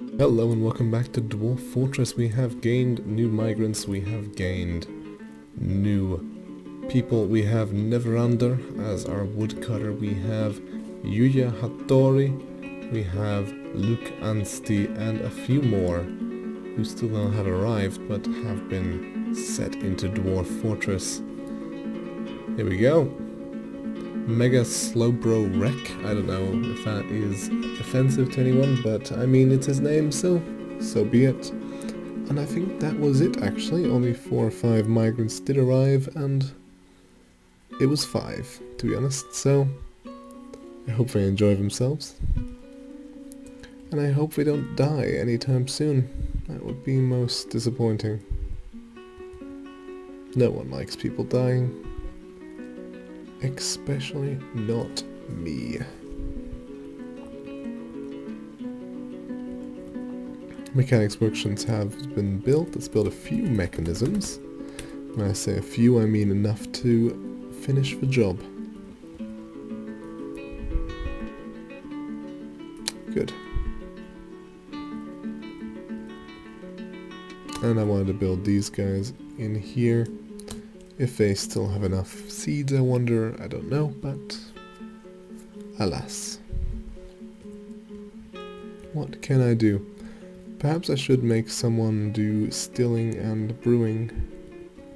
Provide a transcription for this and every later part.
Hello and welcome back to Dwarf Fortress. We have gained new migrants, we have gained new people. We have Neverander as our woodcutter, we have Yuya Hattori, we have Luke Anstey, and a few more who still don't have arrived but have been set into Dwarf Fortress. Here we go. Mega Slowbro Wreck. I don't know if that is offensive to anyone, but I mean, it's his name, so be it. And I think that was it, actually. Only 4 or 5 migrants did arrive, and it was 5, to be honest, so I hope they enjoy themselves. And I hope they don't die anytime soon. That would be most disappointing. No one likes people dying. Especially not me. Mechanics workshops have been built. Let's build a few mechanisms. When I say a few, I mean enough to finish the job. Good. And I wanted to build these guys in here. If they still have enough seeds, I wonder. I don't know, but alas. What can I do? Perhaps I should make someone do stilling and brewing.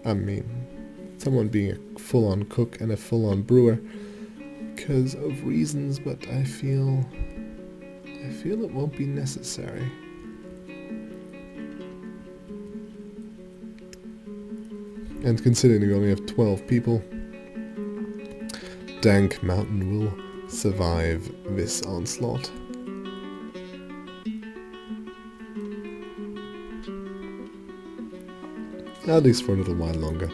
I mean, someone being a full-on cook and a full-on brewer. Because of reasons, but I feel it won't be necessary. And considering we only have 12 people, Dank Mountain will survive this onslaught. At least for a little while longer.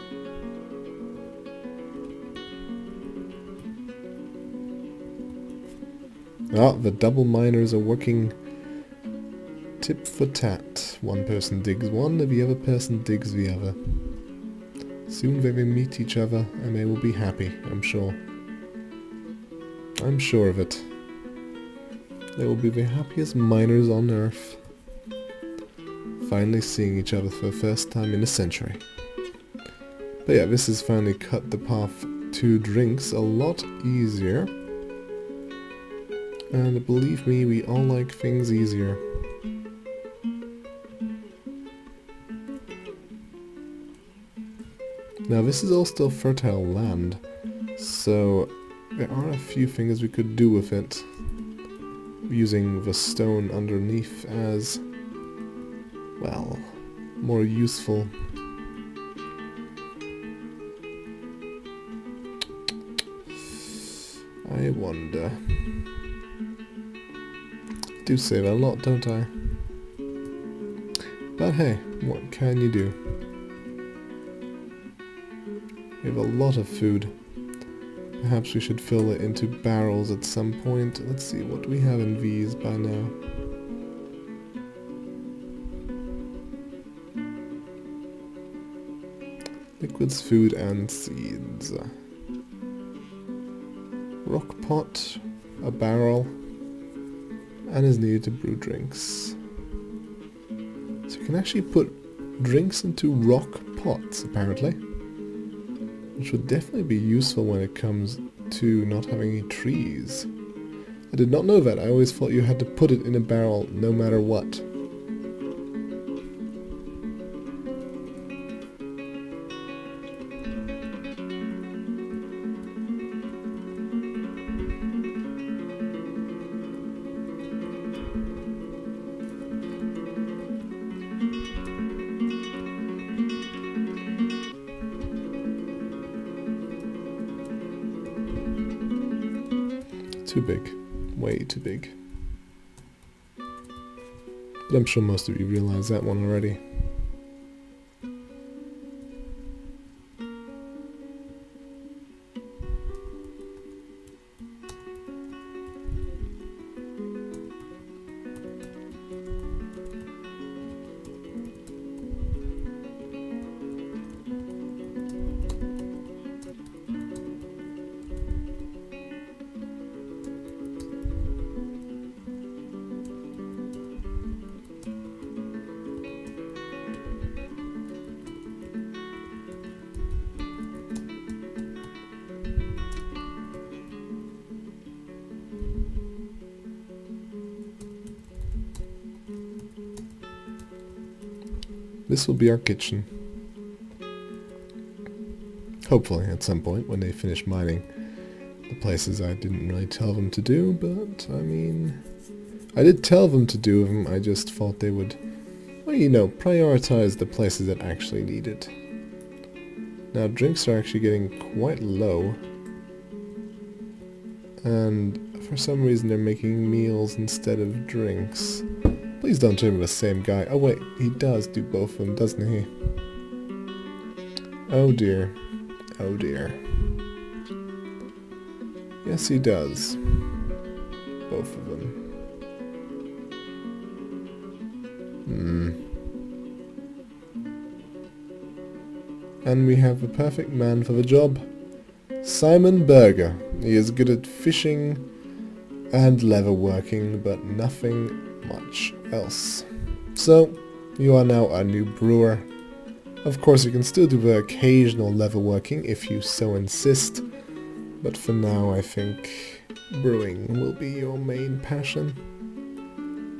Ah, the double miners are working tit for tat. One person digs one, and the other person digs the other. Soon they will meet each other, and they will be happy, I'm sure. I'm sure of it. They will be the happiest miners on Earth. Finally seeing each other for the first time in a century. But yeah, this has finally cut the path to drinks a lot easier. And believe me, we all like things easier. Now this is all still fertile land, so there are a few things we could do with it, using the stone underneath as, well, more useful. I wonder. Do save a lot, don't I? But hey, what can you do? We have a lot of food. Perhaps we should fill it into barrels at some point. Let's see, what do we have in these by now? Liquids, food, and seeds. Rock pot, a barrel, and is needed to brew drinks. So you can actually put drinks into rock pots, apparently. Which would definitely be useful when it comes to not having any trees. I did not know that. I always thought you had to put it in a barrel no matter what. Too big. Way too big. But I'm sure most of you realize that one already. This will be our kitchen. Hopefully at some point when they finish mining the places I didn't really tell them to do, but I mean, I did tell them to do them, I just thought they would, well, you know, prioritize the places that actually need it. Now drinks are actually getting quite low, and for some reason they're making meals instead of drinks. Please don't tell me the same guy. Oh wait, he does do both of them, doesn't he? Oh dear. Oh dear. Yes, he does. Both of them. And we have the perfect man for the job. Simon Berger. He is good at fishing and leather working, but nothing much else. So, you are now a new brewer. Of course, you can still do the occasional leather working if you so insist, but for now I think brewing will be your main passion,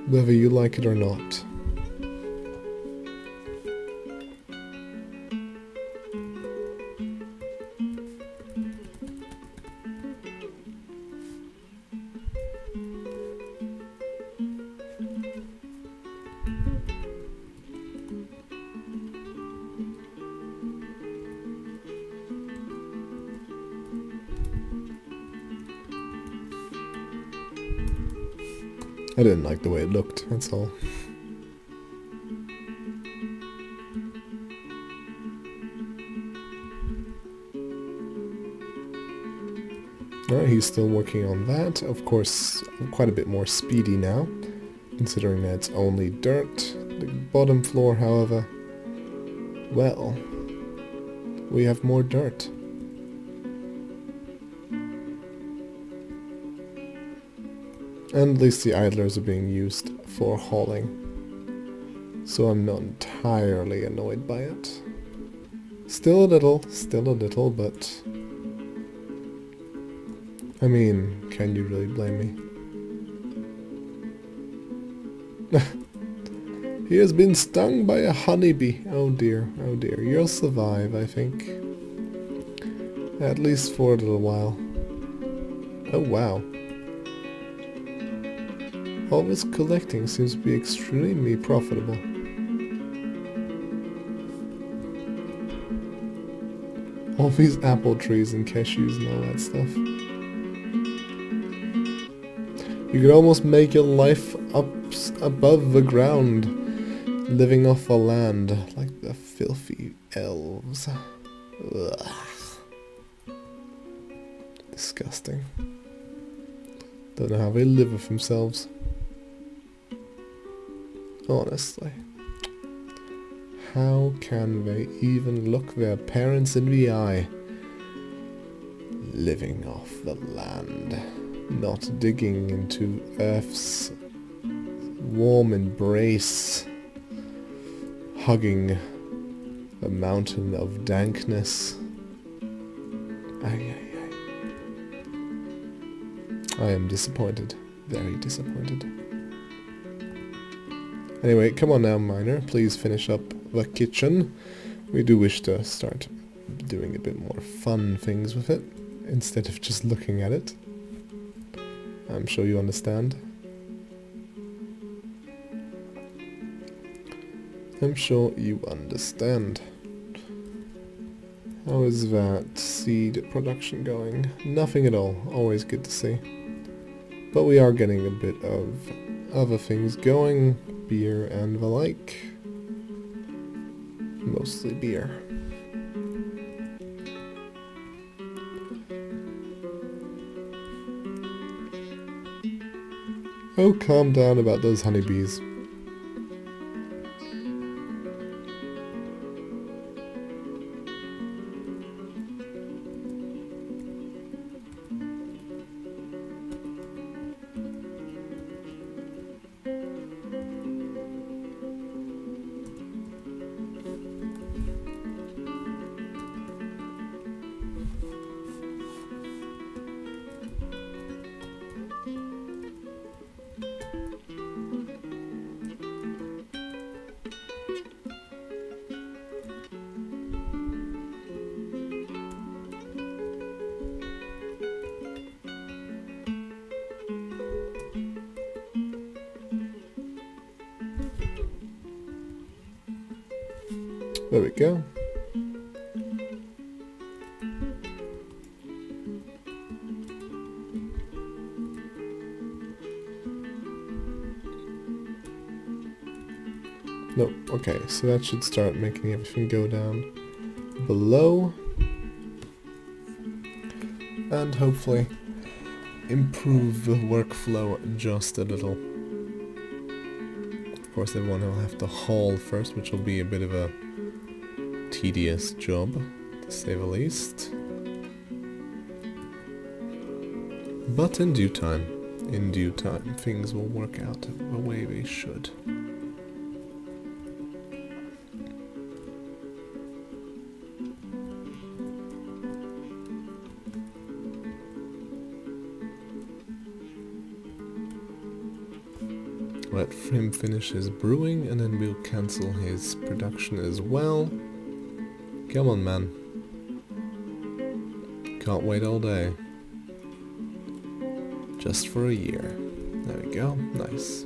whether you like it or not. I didn't like the way it looked, that's all. Alright, he's still working on that. Of course, quite a bit more speedy now, considering that it's only dirt. The bottom floor, however, well, we have more dirt. And at least the idlers are being used for hauling, so I'm not entirely annoyed by it. Still a little, but I mean, can you really blame me? He has been stung by a honeybee. Oh dear, you'll survive, I think. At least for a little while. Oh wow. All this collecting seems to be extremely profitable. All these apple trees and cashews and all that stuff. You could almost make your life up above the ground, living off the land like the filthy elves. Ugh. Disgusting. Don't know how they live with themselves. Honestly. How can they even look their parents in the eye? Living off the land. Not digging into Earth's warm embrace. Hugging a mountain of dankness. Ay, ay, ay. I am disappointed. Very disappointed. Anyway, come on now, miner. Please finish up the kitchen. We do wish to start doing a bit more fun things with it, instead of just looking at it. I'm sure you understand. I'm sure you understand. How is that seed production going? Nothing at all. Always good to see. But we are getting a bit of other things going. Beer and the like. Mostly beer. Oh, calm down about those honeybees. There we go. No, okay, so that should start making everything go down below. And hopefully improve the workflow just a little. Of course, everyone will have to haul first, which will be a bit of a tedious job, to say the least. But in due time, things will work out the way they should. Let him finish his brewing and then we'll cancel his production as well. Come on, man. Can't wait all day. Just for a year. There we go. Nice.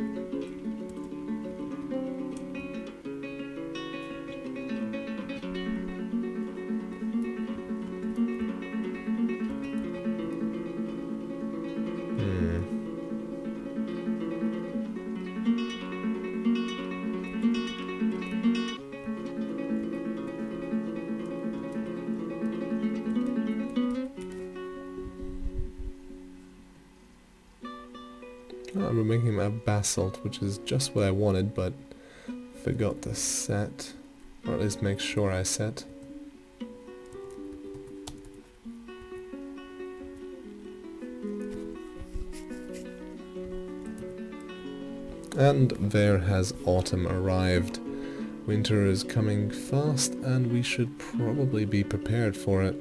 We're making him a basalt, which is just what I wanted, but forgot to set, or at least make sure I set. And there has autumn arrived. Winter is coming fast, and we should probably be prepared for it.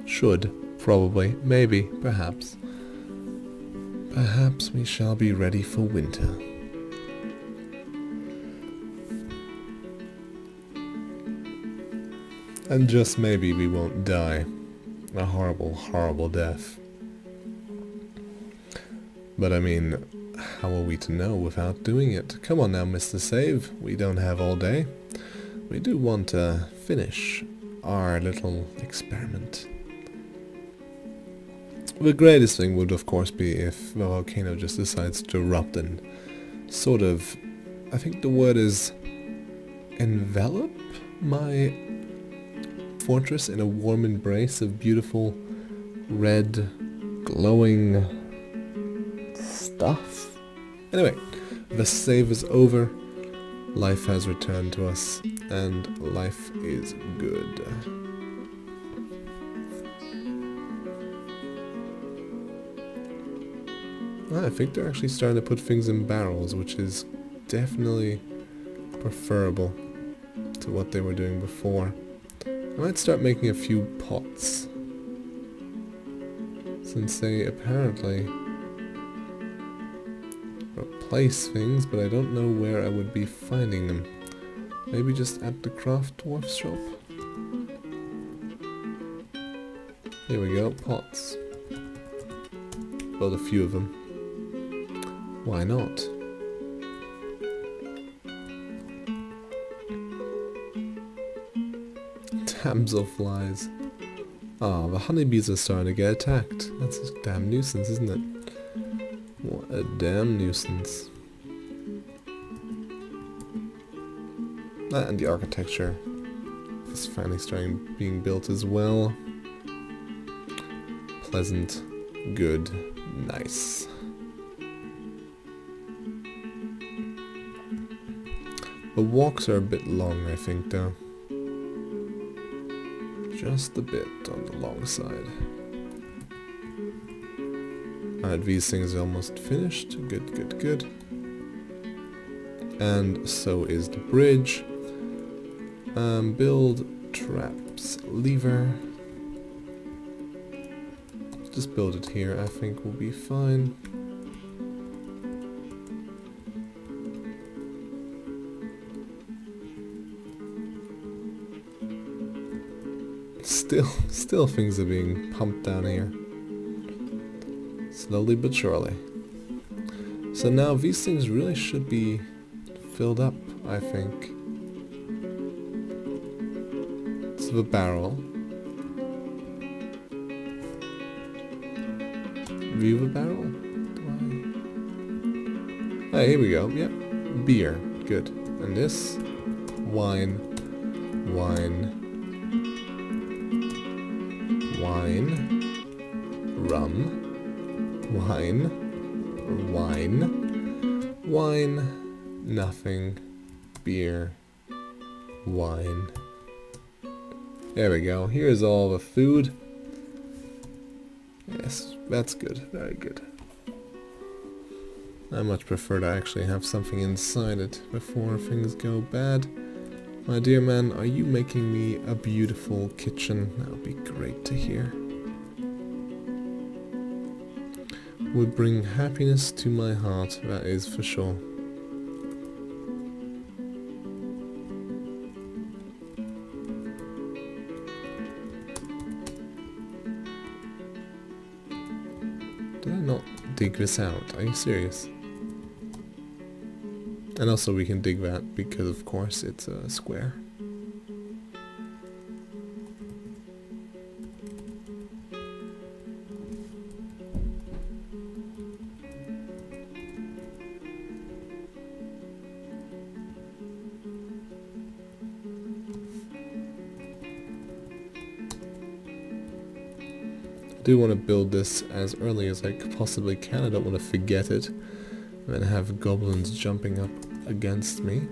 Should, probably, maybe, perhaps. Perhaps we shall be ready for winter. And just maybe we won't die a horrible, horrible death. But I mean, how are we to know without doing it? Come on now, Mr. Save. We don't have all day. We do want to finish our little experiment. The greatest thing would of course be if the volcano just decides to erupt and sort of, I think the word is, envelop my fortress in a warm embrace of beautiful red glowing stuff. Anyway, the save is over, life has returned to us, and life is good. I think they're actually starting to put things in barrels, which is definitely preferable to what they were doing before. I might start making a few pots, since they apparently replace things, but I don't know where I would be finding them. Maybe just at the craft dwarf shop? Here we go, pots. Build a few of them. Why not? Damselflies. Ah, the honeybees are starting to get attacked. That's a damn nuisance, isn't it? What a damn nuisance. And the architecture is finally starting being built as well. Pleasant, good, nice. The walks are a bit long, I think, though. Just a bit on the long side. Alright, these things are almost finished. Good, good, good. And so is the bridge. Build traps. Lever. Just build it here, I think we'll be fine. Still things are being pumped down here. Slowly but surely. So now these things really should be filled up, I think. of a barrel. View of a barrel? Oh, here we go. Yep. Beer. Good. And this? Wine. Wine. Wine. Rum. Wine. Wine. Wine. Nothing. Beer. Wine. There we go. Here's all the food. Yes, that's good. Very good. I much prefer to actually have something inside it before things go bad. My dear man, are you making me a beautiful kitchen? That would be great to hear. Would bring happiness to my heart, that is for sure. Did I not dig this out? Are you serious? And also we can dig that because of course it's a square. I do want to build this as early as I possibly can. I don't want to forget it and then have goblins jumping up against me.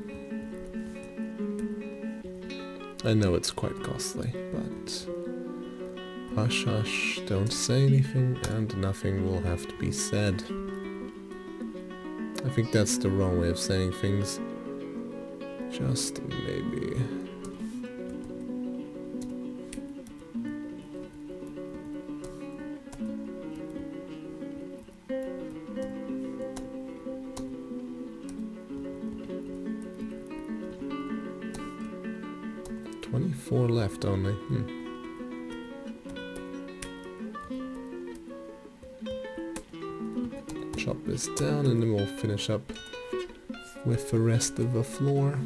I know it's quite costly, but hush hush, don't say anything and nothing will have to be said. I think that's the wrong way of saying things. Just maybe. Four left only. Chop this down and then we'll finish up with the rest of the floor.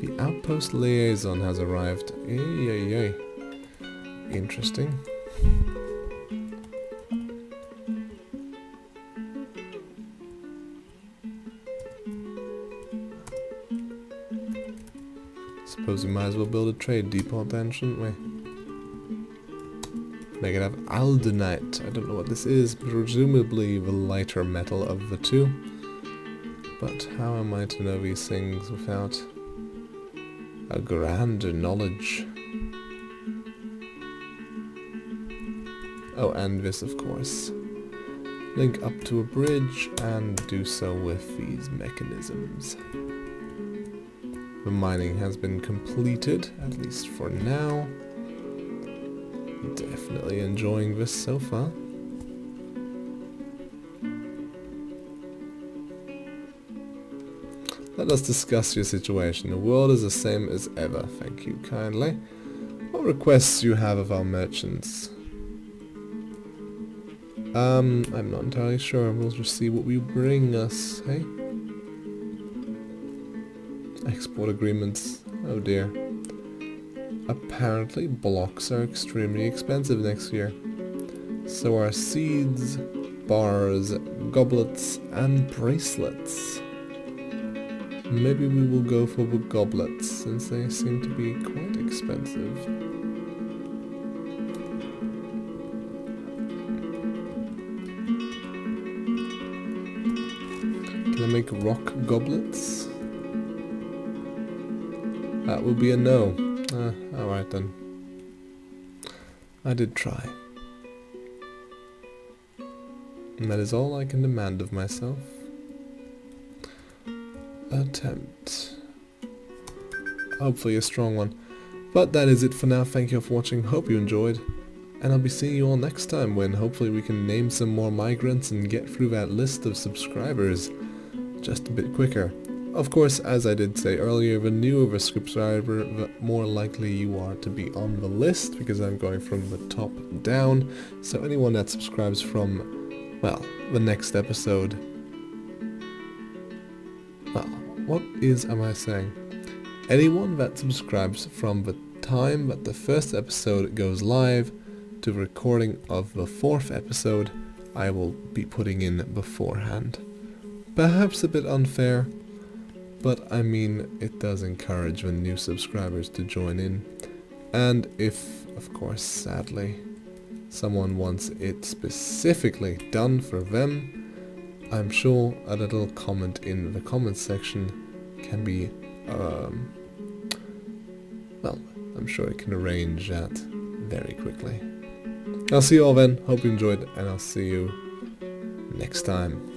The outpost liaison has arrived. Yay. Interesting. Suppose we might as well build a trade depot then, shouldn't we? Make it have aldenite. I don't know what this is, presumably the lighter metal of the two. But how am I to know these things without a grander knowledge? Oh, and this of course. Link up to a bridge and do so with these mechanisms. The mining has been completed, at least for now. Definitely enjoying this so far. Let us discuss your situation. The world is the same as ever, thank you kindly. What requests do you have of our merchants? I'm not entirely sure. We'll just see what we bring us, hey? Export agreements. Oh dear. Apparently blocks are extremely expensive next year. So are seeds, bars, goblets, and bracelets. Maybe we will go for the goblets, since they seem to be quite expensive. Can I make rock goblets? That will be a no. Alright then. I did try. And that is all I can demand of myself. Attempt. Hopefully a strong one. But that is it for now. Thank you for watching. Hope you enjoyed. And I'll be seeing you all next time when hopefully we can name some more migrants and get through that list of subscribers just a bit quicker. Of course, as I did say earlier, the newer the subscriber, the more likely you are to be on the list, because I'm going from the top down. So anyone that subscribes from, well, the next episode... Well, what am I saying? Anyone that subscribes from the time, but the first episode goes live to recording of the 4th episode I will be putting in beforehand. Perhaps a bit unfair, but I mean, it does encourage the new subscribers to join in. And if, of course, sadly, someone wants it specifically done for them, I'm sure a little comment in the comment section can be, well, I'm sure it can arrange that very quickly. I'll see you all then, hope you enjoyed, and I'll see you next time.